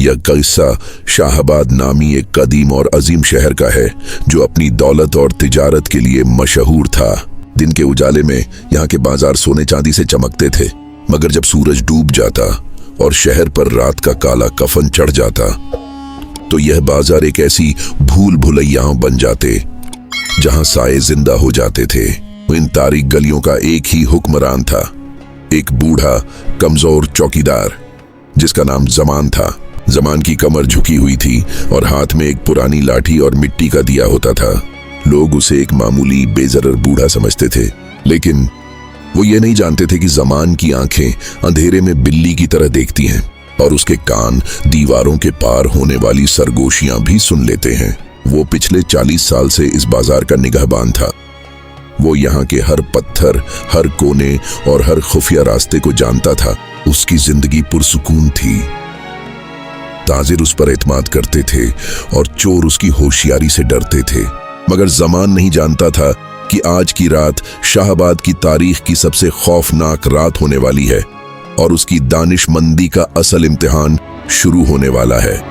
यह किस्सा शाहाबाद नामी एक कदीम और अजीम शहर का है जो अपनी दौलत और तिजारत के लिए मशहूर था। दिन के उजाले में यहाँ के बाजार सोने चांदी से चमकते थे, मगर जब सूरज डूब जाता और शहर पर रात का काला कफन चढ़ जाता तो यह बाजार एक ऐसी भूल भुलैयाओं बन जाते जहां साए जिंदा हो जाते थे। इन तारीख गलियों का एक ही हुक्मरान था, एक बूढ़ा कमजोर चौकीदार जिसका नाम जमान था। जमान की कमर झुकी हुई थी और हाथ में एक पुरानी लाठी और मिट्टी का दिया होता था। लोग उसे एक मामूली बेजरर बूढ़ा समझते थे, लेकिन वो ये नहीं जानते थे कि जमान की आंखें अंधेरे में बिल्ली की तरह देखती हैं और उसके कान दीवारों के पार होने वाली सरगोशियां भी सुन लेते हैं। वो पिछले 40 साल से इस बाजार का निगहबान था। वो यहाँ के हर पत्थर, हर कोने और हर खुफिया रास्ते को जानता था। उसकी जिंदगी पुरसुकून थी। ताजिर उस पर एतमाद करते थे और चोर उसकी होशियारी से डरते थे, मगर जमान नहीं जानता था कि आज की रात शाहाबाद की तारीख की सबसे खौफनाक रात होने वाली है और उसकी दानिशमंदी का असल इम्तिहान शुरू होने वाला है।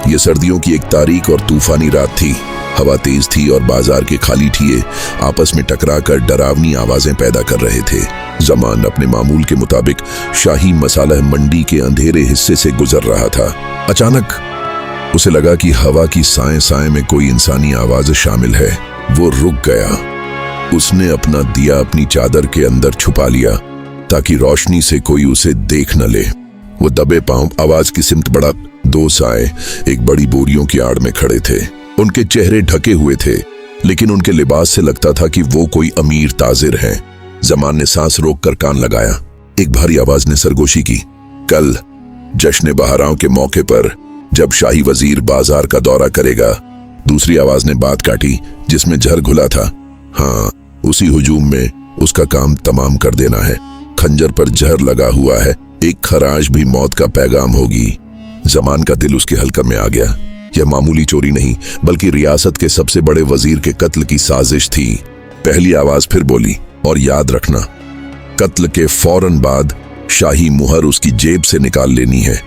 यह सर्दियों की एक तारीख और तूफानी रात थी। हवा तेज थी और बाजार के खाली ठिये आपस में टकराकर डरावनी आवाजें पैदा कर रहे थे। जमान अपने मामूल के मुताबिक शाही मसाला मंडी के अंधेरे हिस्से से गुजर रहा था। अचानक उसे लगा कि हवा की साए साए में कोई इंसानी आवाज शामिल है। वो रुक गया। उसने अपना दिया अपनी चादर के अंदर छुपा लिया ताकि रोशनी से कोई उसे देख न ले। वो दबे पांव आवाज की सिमत बढ़ा। 2 साए एक बड़ी बोरियों की आड़ में खड़े थे। उनके चेहरे ढके हुए थे, लेकिन उनके लिबास से लगता था कि वो कोई अमीर ताजिर हैं। जमान ने सांस रोककर कान लगाया। एक भारी आवाज ने सरगोशी की, कल जश्न बहराओं के मौके पर जब शाही वजीर बाजार का दौरा करेगा। दूसरी आवाज ने बात काटी जिसमें जहर घुला था। हाँ, उसी हुजूम में उसका काम तमाम कर देना है। खंजर पर जहर लगा हुआ है, एक खराश भी मौत का पैगाम होगी। जमान का दिल उसके हलकम में आ गया। यह मामूली चोरी नहीं बल्कि रियासत के सबसे बड़े वजीर के कत्ल की साजिश थी। पहली आवाज फिर बोली, और याद रखना, कत्ल के फौरन बाद शाही मुहर उसकी जेब से निकाल लेनी है।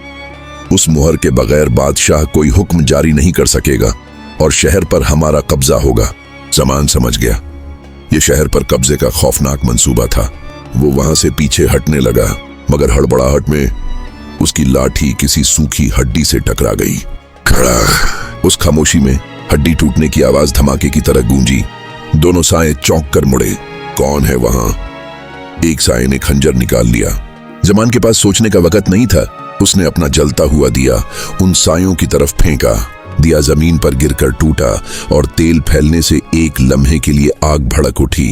उस मुहर के बगैर बादशाह कोई हुक्म जारी नहीं कर सकेगा और शहर पर हमारा कब्जा होगा। जमान समझ गया यह शहर पर कब्जे का खौफनाक मंसूबा था। वो वहां से पीछे हटने लगा, मगर हड़बड़ाहट में उसकी लाठी किसी सूखी हड्डी से टकरा गई। खड़ा। उस खामोशी में हड्डी टूटने की आवाज धमाके की तरह गूंजी। दोनों साए चौंक कर मुड़े। कौन है वहां? एक साए ने खंजर निकाल लिया। जमान के पास सोचने का वक्त नहीं था। उसने अपना जलता हुआ दिया उन सायों की तरफ फेंका। दिया जमीन पर गिरकर टूटा और तेल फैलने से एक लम्हे के लिए आग भड़क उठी।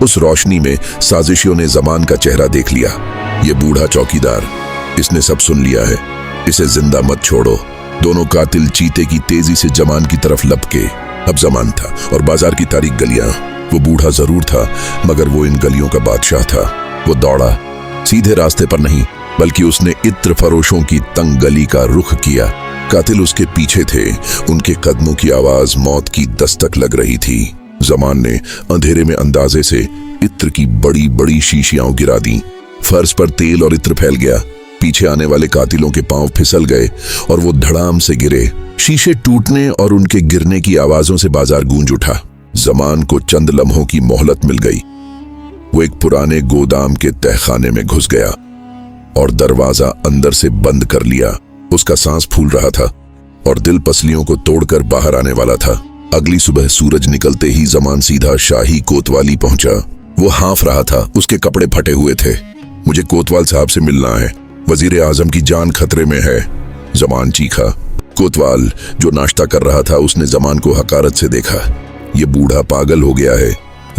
उस रोशनी में साजिशियों ने जमान का चेहरा देख लिया। ये बूढ़ा चौकीदार, इसने सब सुन लिया है, इसे जिंदा मत छोड़ो। दोनों कातिल चीते की तेजी से जमान की तरफ लपके। अब जमान था और बाजार की तारीख गलियां। वो बूढ़ा जरूर था, मगर वो इन गलियों का बादशाह था। वो दौड़ा, सीधे रास्ते पर नहीं बल्कि उसने इत्र फरोशों की तंग गली का रुख किया। कातिल उसके पीछे थे। उनके कदमों की आवाज मौत की दस्तक लग रही थी। जमान ने अंधेरे में अंदाजे से इत्र की बड़ी बड़ी शीशियां गिरा दी। फर्श पर तेल और इत्र फैल गया। पीछे आने वाले कातिलों के पांव फिसल गए और वो धड़ाम से गिरे। शीशे टूटने और उनके गिरने की आवाजों से बाजार गूंज उठा। जमान को चंद लम्हों की मोहलत मिल गई। वो एक पुराने गोदाम के तहखाने में घुस गया और दरवाजा अंदर से बंद कर लिया। उसका सांस फूल रहा था और दिल पसलियों को तोड़कर बाहर आने वाला था। अगली सुबह सूरज निकलते ही जमान सीधा शाही कोतवाली पहुंचा। वो हाँफ रहा था, उसके कपड़े फटे हुए थे। मुझे कोतवाल साहब से मिलना है, वजीर आजम की जान खतरे में है, जमान चीखा। कोतवाल जो नाश्ता कर रहा था उसने जमान को हकारत से देखा। ये बूढ़ा पागल हो गया है,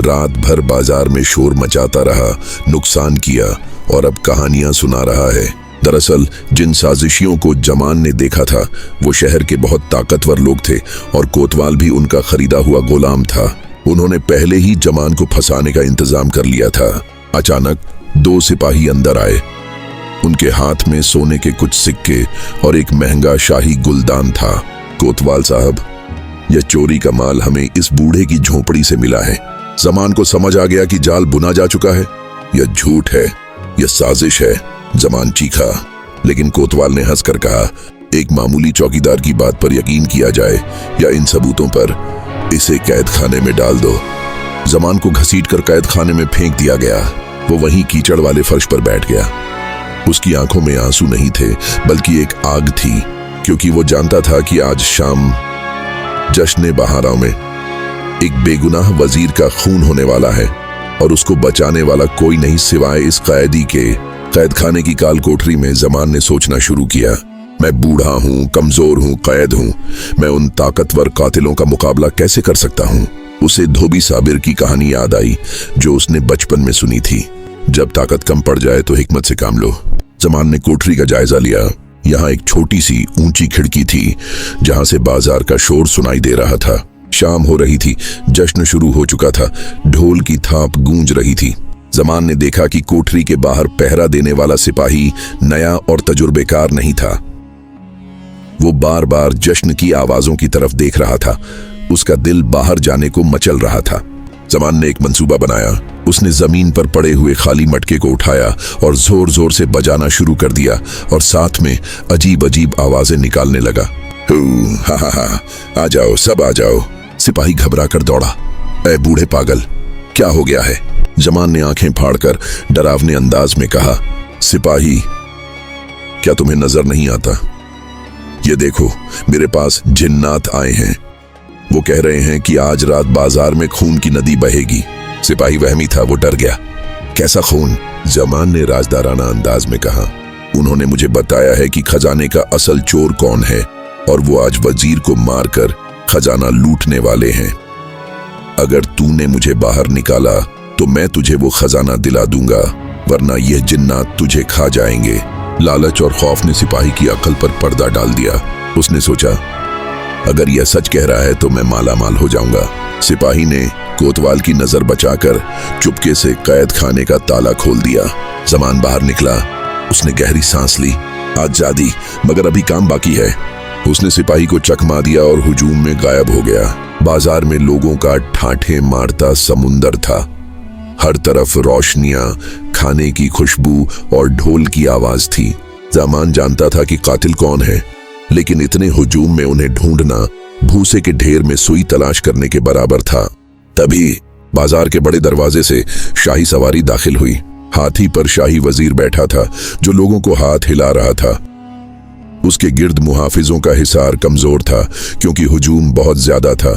रात भर बाजार में शोर मचाता रहा, नुकसान किया और अब कहानियां सुना रहा है। दरअसल जिन साजिशियों को जमान ने देखा था वो शहर के बहुत ताकतवर लोग थे और कोतवाल भी उनका खरीदा हुआ गुलाम था। उन्होंने पहले ही जमान को फंसाने का इंतजाम कर लिया था। अचानक 2 सिपाही अंदर आए। उनके हाथ में सोने के कुछ सिक्के और एक महंगा शाही गुलदान था। कोतवाल साहब, यह चोरी का माल हमें इस बूढ़े की झोपड़ी से मिला है। जमान को समझ आ गया कि जाल बुना जा चुका है। यह झूठ है, यह साजिश है, जमान चीखा। लेकिन कोतवाल ने हंसकर कहा, एक मामूली चौकीदार की बात पर यकीन किया जाए या इन सबूतों पर, इसे कैद खाने में डाल दो। जमान को घसीटकर कैद खाने में फेंक दिया गया। वो वहीं कीचड़ वाले फर्श पर बैठ गया। उसकी आंखों में आंसू नहीं थे, बल्कि एक आग थी, क्योंकि वो जानता था कि आज शाम जश्न बहारां में एक बेगुनाह वजीर का खून होने वाला है और उसको बचाने वाला कोई नहीं सिवाय इस कैदी के। कैद खाने की काल कोठरी में जमान ने सोचना शुरू किया, मैं बूढ़ा हूं, कमजोर हूं, कैद हूं, मैं उन ताकतवर कातिलों का मुकाबला कैसे कर सकता हूं। उसे धोबी साबिर की कहानी याद आई जो उसने बचपन में सुनी थी, जब ताकत कम पड़ जाए तो हिकमत से काम लो। जमान ने कोठरी का जायजा लिया। यहाँ एक छोटी सी ऊंची खिड़की थी जहां से बाजार का शोर सुनाई दे रहा था। शाम हो रही थी, जश्न शुरू हो चुका था, ढोल की थाप गूंज रही थी। जमान ने देखा कि कोठरी के बाहर पहरा देने वाला सिपाही नया और तजुर्बेकार नहीं था। वो बार बार जश्न की आवाजों की तरफ देख रहा था। उसका दिल बाहर जाने को मचल रहा था। जमान ने एक मंसूबा बनाया। उसने जमीन पर पड़े हुए खाली मटके को उठाया और जोर जोर से बजाना शुरू कर दिया और साथ में अजीब अजीब आवाजें निकालने लगा। हा हा हा, आ जाओ, सब आ जाओ। सिपाही घबरा कर दौड़ा। ऐ बूढ़े पागल, क्या हो गया है? जमान ने आंखें फाड़कर डरावने अंदाज में कहा, सिपाही, क्या तुम्हें नजर नहीं आता? ये देखो, मेरे पास जिन्नात आए हैं। वो कह रहे हैं कि आज रात बाजार में खून की नदी बहेगी। सिपाही वहमी था, वो डर गया। कैसा खून? जमान ने राजदाराना अंदाज में कहा, उन्होंने मुझे बताया है कि खजाने का असल चोर कौन है और वो आज वजीर को मारकर खजाना लूटने वाले हैं। अगर तूने मुझे बाहर निकाला तो मैं तुझे वो खजाना दिला दूंगा, वरना यह जिन्नात तुझे खा जाएंगे। लालच और खौफ ने सिपाही की अक्ल पर पर्दा डाल दिया। उसने सोचा, अगर यह सच कह रहा है तो मैं माला माल हो जाऊंगा। सिपाही ने कोतवाल की नजर बचाकर चुपके से कैद खाने का ताला खोल दिया। जमान बाहर निकला। उसने गहरी सांस ली। आजादी, मगर अभी काम बाकी है। उसने सिपाही को चकमा दिया और हुजूम में गायब हो गया। बाजार में लोगों का ठाठे मारता समुंदर था। हर तरफ रोशनियां, खाने की खुशबू और ढोल की आवाज थी। जमान जानता था कि कातिल कौन है, लेकिन इतने हुजूम में उन्हें ढूंढना भूसे के ढेर में सुई तलाश करने के बराबर था। तभी बाजार के बड़े दरवाजे से शाही सवारी दाखिल हुई। हाथी पर शाही वजीर बैठा था जो लोगों को हाथ हिला रहा था। उसके गिर्द मुहाफिजों का हिसार कमजोर था क्योंकि हुजूम बहुत ज्यादा था।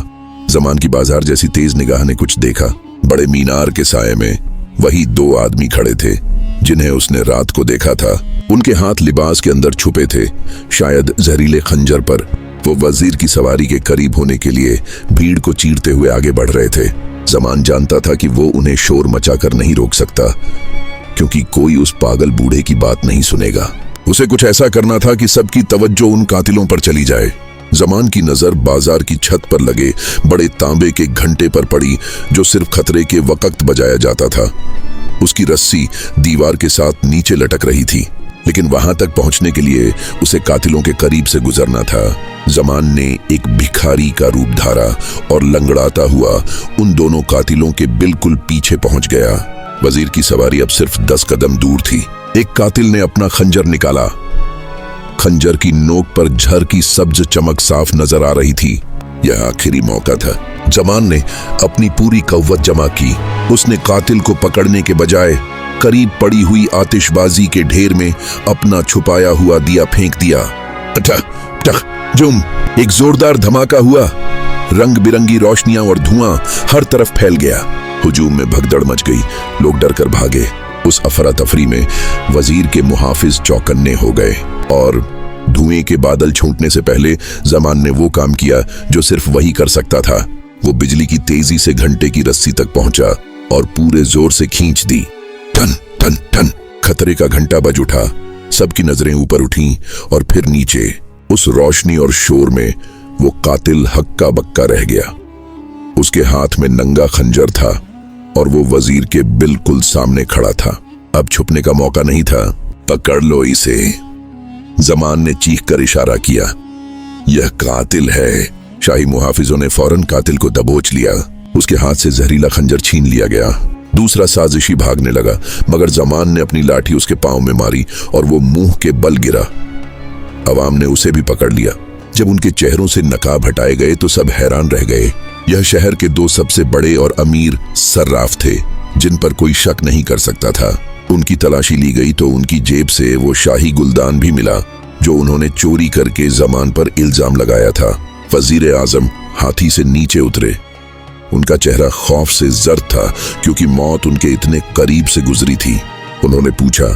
जमान की बाजार जैसी तेज निगाह ने कुछ देखा। बड़े मीनार के साये में वही दो आदमी खड़े थे जिन्हें उसने रात को देखा था। उनके हाथ लिबास के अंदर छुपे थे, शायद जहरीले खंजर पर। वो वजीर की सवारी के करीब होने के लिए भीड़ को चीरते हुए आगे बढ़ रहे थे। जमान जानता था कि वो उन्हें शोर मचाकर नहीं रोक सकता, क्योंकि कोई उस पागल बूढ़े की बात नहीं सुनेगा। उसे कुछ ऐसा करना था कि सबकी तवज्जो उन कातिलों पर चली जाए। जमान की नजर बाजार की छत पर लगे बड़े तांबे के घंटे पर पड़ी जो सिर्फ खतरे के वक्त बजाया जाता था। उसकी रस्सी दीवार के साथ नीचे लटक रही थी, लेकिन वहां तक पहुंचने के लिए उसे कातिलों के करीब से गुजरना था। जमान ने एक भिखारी का रूप धारा और लंगड़ाता हुआ उन दोनों कातिलों के बिल्कुल पीछे पहुंच गया। वजीर की सवारी अब सिर्फ 10 कदम दूर थी। एक कातिल ने अपना खंजर निकाला। खंजर की नोक पर झर की सब्ज चमक साफ नजर आ रही थी। यह आखिरी मौका था। जमान ने अपनी पूरी कव्वत जमा की। उसने कातिल को पकड़ने के बजाय करीब पड़ी हुई आतिशबाजी के ढेर में अपना छुपाया हुआ दिया फेंक दिया। ठक ठक जुम, एक जोरदार धमाका हुआ। रंग बिरंगी रोशनियां और धुआं हर तरफ फैल गया। हुजूम में भगदड़ मच गई। लोग डर कर भागे। उस अफरा तफरी में वजीर के मुहाफिज चौकन्ने हो गए और धुएं के बादल छूटने से पहले जमान ने वो काम किया जो सिर्फ वही कर सकता था। वो बिजली की तेजी से घंटे की रस्सी तक पहुंचा और पूरे जोर से खींच दी। ठन ठन ठन, खतरे का घंटा बज उठा। सबकी नजरें ऊपर उठीं और फिर नीचे। उस रोशनी और शोर में वो कातिल हक्का बक्का रह गया। उसके हाथ में नंगा खंजर था और वो वजीर के बिल्कुल सामने खड़ा था। अब छुपने का मौका नहीं था। पकड़ लो इसे, जमान ने चीख कर इशारा किया। यह कातिल है। शाही मुहाफिजों ने फौरन कातिल को दबोच लिया। उसके हाथ से जहरीला खंजर छीन लिया गया। दूसरा साजिशी भागने लगा, मगर जमान ने अपनी लाठी उसके पांव में मारी और वो मुंह के बल गिरा। अवाम ने उसे भी पकड़ लिया। जब उनके चेहरों से नकाब हटाए गए तो सब हैरान रह गए। यह शहर के 2 सबसे बड़े और अमीर सर्राफ थे, जिन पर कोई शक नहीं कर सकता था। उनकी तलाशी ली गई तो उनकी जेब से वो शाही गुलदान भी मिला जो उन्होंने चोरी करके जमान पर इल्जाम लगाया था। वजीर आजम हाथी से नीचे उतरे। उनका चेहरा खौफ से जर्द था क्योंकि मौत उनके इतने करीब से गुजरी थी। उन्होंने पूछा,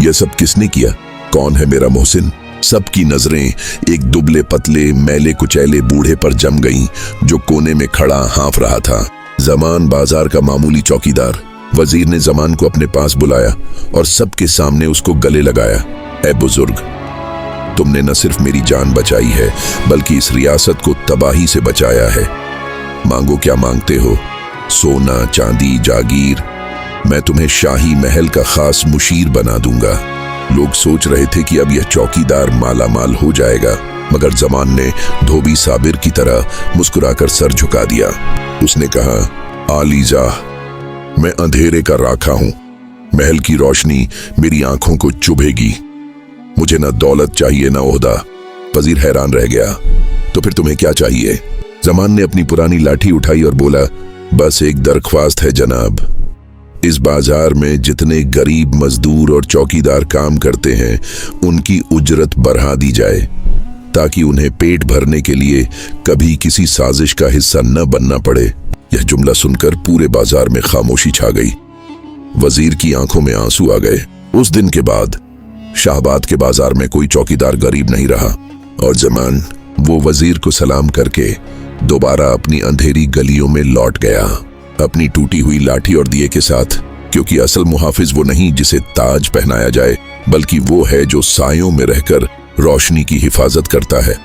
यह सब किसने किया? कौन है मेरा मोहसिन? सबकी नजरें एक दुबले पतले मैले कुचैले बूढ़े पर जम गईं जो कोने में खड़ा हाँफ रहा था। जमान बाजार का मामूली चौकीदार। वजीर ने जमान को अपने पास बुलाया और सबके सामने उसको गले लगाया। ऐ बुजुर्ग, तुमने न सिर्फ मेरी जान बचाई है बल्कि इस रियासत को तबाही से बचाया है। मांगो, क्या मांगते हो? सोना, चांदी, जागीर? मैं तुम्हें शाही महल का खास मुशीर बना दूंगा। लोग सोच रहे थे कि अब यह चौकीदार माला माल हो जाएगा, मगर जमान ने धोबी साबिर की तरह मुस्कुराकर सर झुका दिया। उसने कहा, आलीजा, मैं अंधेरे का राखा हूं। महल की रोशनी मेरी आंखों को चुभेगी। मुझे न दौलत चाहिए न ओहदा। वजीर हैरान रह गया। तो फिर तुम्हें क्या चाहिए? जमान ने अपनी पुरानी लाठी उठाई और बोला, बस एक दरख्वास्त है जनाब। इस बाजार में जितने गरीब मजदूर और चौकीदार काम करते हैं उनकी उजरत बढ़ा दी जाए ताकि उन्हें पेट भरने के लिए कभी किसी साजिश का हिस्सा न बनना पड़े। यह जुमला सुनकर पूरे बाजार में खामोशी छा गई। वजीर की आंखों में आंसू आ गए। उस दिन के बाद शाहबाद के बाजार में कोई चौकीदार गरीब नहीं रहा और जमान वो वजीर को सलाम करके दोबारा अपनी अंधेरी गलियों में लौट गया, अपनी टूटी हुई लाठी और दिए के साथ, क्योंकि असल मुहाफिज वो नहीं जिसे ताज पहनाया जाए, बल्कि वो है जो सायों में रहकर रोशनी की हिफाजत करता है।